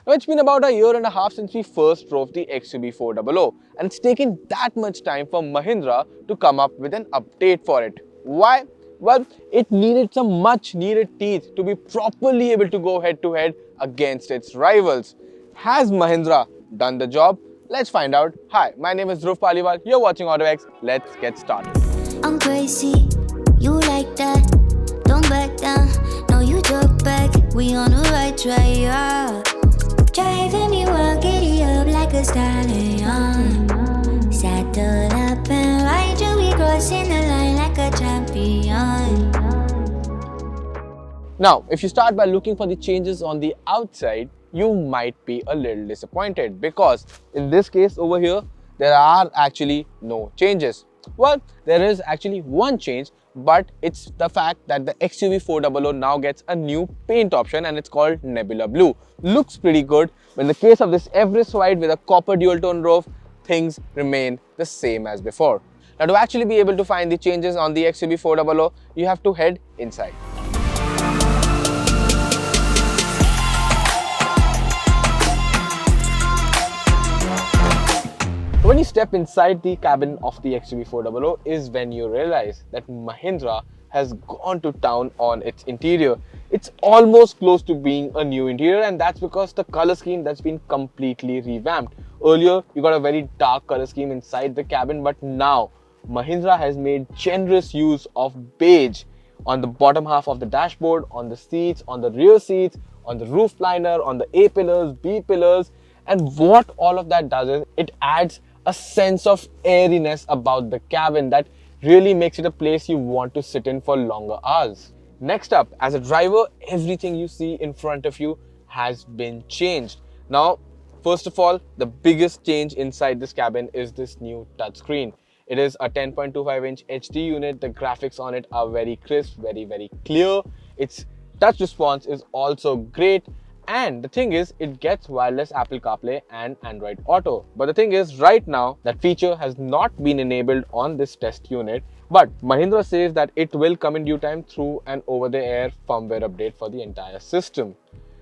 Now, it's been about a year and a half since we first drove the XUV400, and it's taken that much time for Mahindra to come up with an update for it. Why? Well, it needed some much needed teeth to be properly able to go head to head against its rivals. Has Mahindra done the job? Let's find out. Hi, my name is Dhruv Paliwal. You're watching autoX. Let's get started. I'm crazy, you like that. Don't back down, no you talk back. We on the right track, yeah. Driving me wild, giddy up like a stallion. Saddle up and ride you, we crossing the line like a champion. Now, if you start by looking for the changes on the outside, you might be a little disappointed because in this case over here, there are actually no changes. Well, there is actually one change, but it's the fact that the XUV400 now gets a new paint option and it's called Nebula Blue. Looks pretty good, but in the case of this Everest White with a copper dual tone roof, things remain the same as before. Now, to actually be able to find the changes on the XUV400, you have to head inside. When you step inside the cabin of the XUV400 is when you realize that Mahindra has gone to town on its interior. It's almost close to being a new interior, and that's because the color scheme that's been completely revamped. Earlier, you got a very dark color scheme inside the cabin, but now Mahindra has made generous use of beige on the bottom half of the dashboard, on the seats, on the rear seats, on the roof liner, on the A pillars, B pillars. And what all of that does is it adds a sense of airiness about the cabin that really makes it a place you want to sit in for longer hours. Next up, as a driver, everything you see in front of you has been changed. Now, first of all, the biggest change inside this cabin is this new touchscreen. It is a 10.25-inch HD unit. The graphics on it are very crisp, very clear. Its touch response is also great. And the thing is, it gets wireless Apple CarPlay and Android Auto. But the thing is, right now, that feature has not been enabled on this test unit. But Mahindra says that it will come in due time through an over-the-air firmware update for the entire system.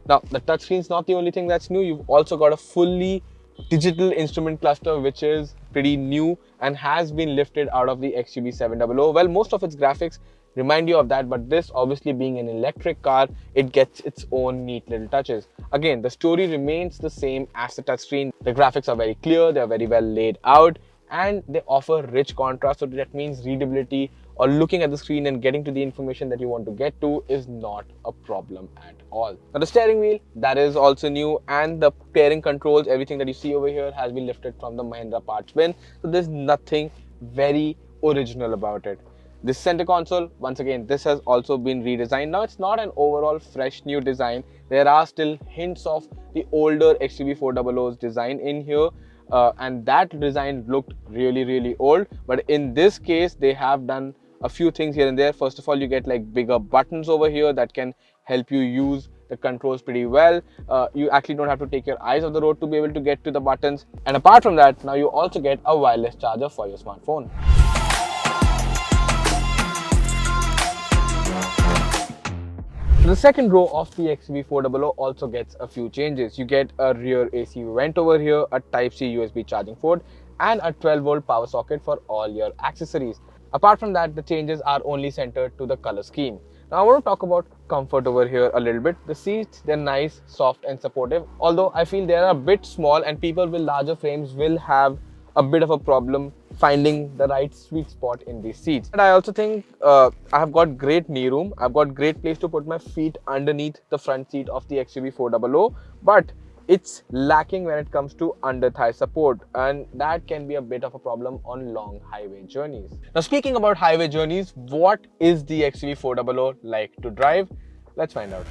Now, the touchscreen is not the only thing that's new. You've also got a fully digital instrument cluster, which is pretty new and has been lifted out of the XUV700. Well, most of its graphics remind you of that, but this, obviously being an electric car, it gets its own neat little touches. Again, the story remains the same as the touchscreen. The graphics are very clear, they're very well laid out, and they offer rich contrast, so that means readability or looking at the screen and getting to the information that you want to get to is not a problem at all. Now, the steering wheel, that is also new, and the pairing controls, everything that you see over here has been lifted from the Mahindra parts bin, so there's nothing very original about it. This center console, once again, this has also been redesigned. Now, it's not an overall fresh new design. There are still hints of the older XUV400's design in here. And that design looked really old. But in this case, they have done a few things here and there. First of all, you get like bigger buttons over here that can help you use the controls pretty well. You actually don't have to take your eyes off the road to be able to get to the buttons. And apart from that, now you also get a wireless charger for your smartphone. The second row of the XUV400 also gets a few changes. You get a rear AC vent over here, a Type-C USB charging port, and a 12-volt power socket for all your accessories. Apart from that, the changes are only centered to the color scheme. Now, I want to talk about comfort over here a little bit. The seats, they're nice, soft, and supportive. Although I feel they are a bit small, and people with larger frames will have a bit of a problem finding the right sweet spot in these seats. And I also think I have got great knee room. I've got great place to put my feet underneath the front seat of the XUV400, but it's lacking when it comes to under thigh support, and that can be a bit of a problem on long highway journeys. Now, speaking about highway journeys, what is the XUV400 like to drive? Let's find out.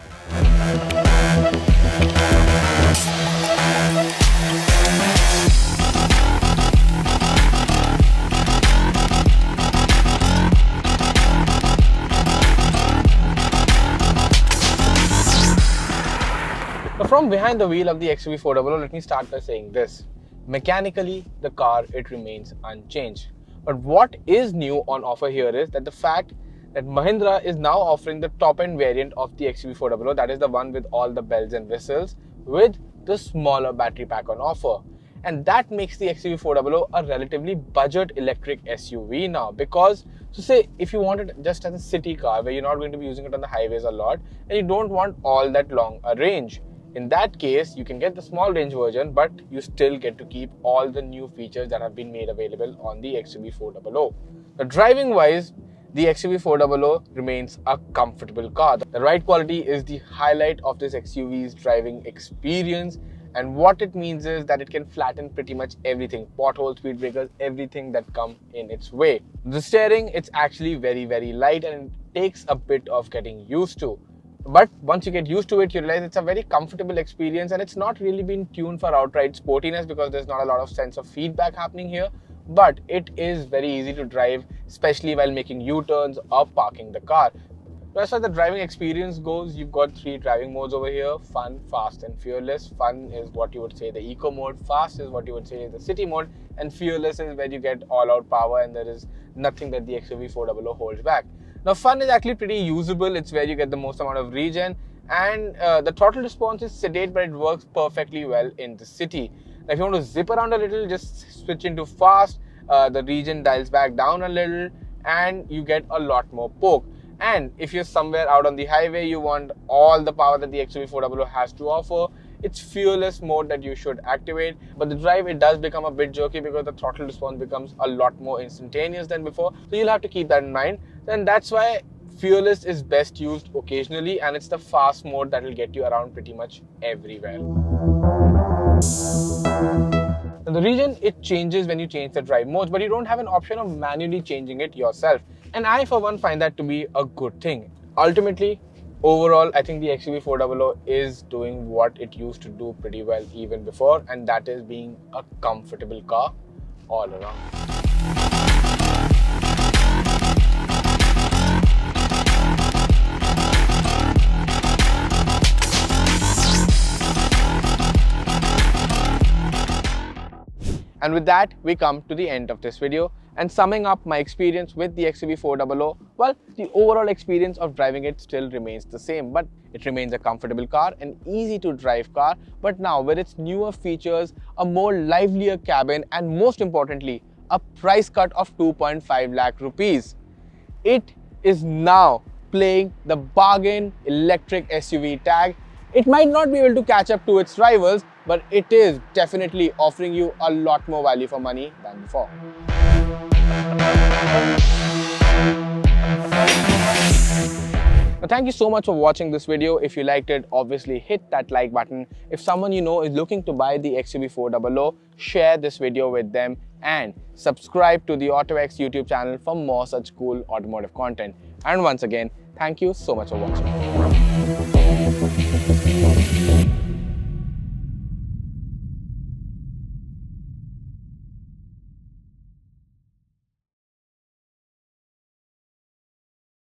From behind the wheel of the XUV400, let me start by saying this. Mechanically, the car, it remains unchanged. But what is new on offer here is that the fact that Mahindra is now offering the top-end variant of the XUV400, that is the one with all the bells and whistles, with the smaller battery pack on offer. And that makes the XUV400 a relatively budget electric SUV now, because, so say if you want it just as a city car where you're not going to be using it on the highways a lot and you don't want all that long a range, in that case you can get the small range version, but you still get to keep all the new features that have been made available on the XUV400. Now, driving wise, the XUV400 remains a comfortable car. The ride quality is the highlight of this XUV's driving experience, and what it means is that it can flatten pretty much everything, potholes, speed breakers, everything that come in its way. The steering, it's actually very light and it takes a bit of getting used to. But once you get used to it, you realize it's a very comfortable experience, and it's not really been tuned for outright sportiness because there's not a lot of sense of feedback happening here. But it is very easy to drive, especially while making U-turns or parking the car. As far as the driving experience goes, you've got 3 driving modes over here: fun, fast and fearless. Fun is what you would say the eco mode, fast is what you would say the city mode, and fearless is where you get all-out power and there is nothing that the XUV400 holds back. Now, fun is actually pretty usable. It's where you get the most amount of regen, and the throttle response is sedate, but it works perfectly well in the city. Now, if you want to zip around a little, just switch into fast. The regen dials back down a little and you get a lot more poke. And if you're somewhere out on the highway, you want all the power that the XUV400 has to offer, it's fearless mode that you should activate. But the drive, it does become a bit jerky because the throttle response becomes a lot more instantaneous than before. So you'll have to keep that in mind. And that's why fearless is best used occasionally, and it's the fast mode that will get you around pretty much everywhere. Now, the regen, it changes when you change the drive modes, but you don't have an option of manually changing it yourself. And I, for one, find that to be a good thing. Ultimately, overall, I think the XUV400 is doing what it used to do pretty well even before, and that is being a comfortable car all around. And with that, we come to the end of this video. And summing up my experience with the XUV400, well, the overall experience of driving it still remains the same, but it remains a comfortable car, an easy to drive car, but now with its newer features, a more livelier cabin, and most importantly, a price cut of 2.5 lakh rupees. It is now playing the bargain electric SUV tag. It might not be able to catch up to its rivals, but it is definitely offering you a lot more value for money than before. Now, thank you so much for watching this video. If you liked it, obviously hit that like button. If someone you know is looking to buy the XUV400, share this video with them and subscribe to the autoX YouTube channel for more such cool automotive content. And once again, thank you so much for watching.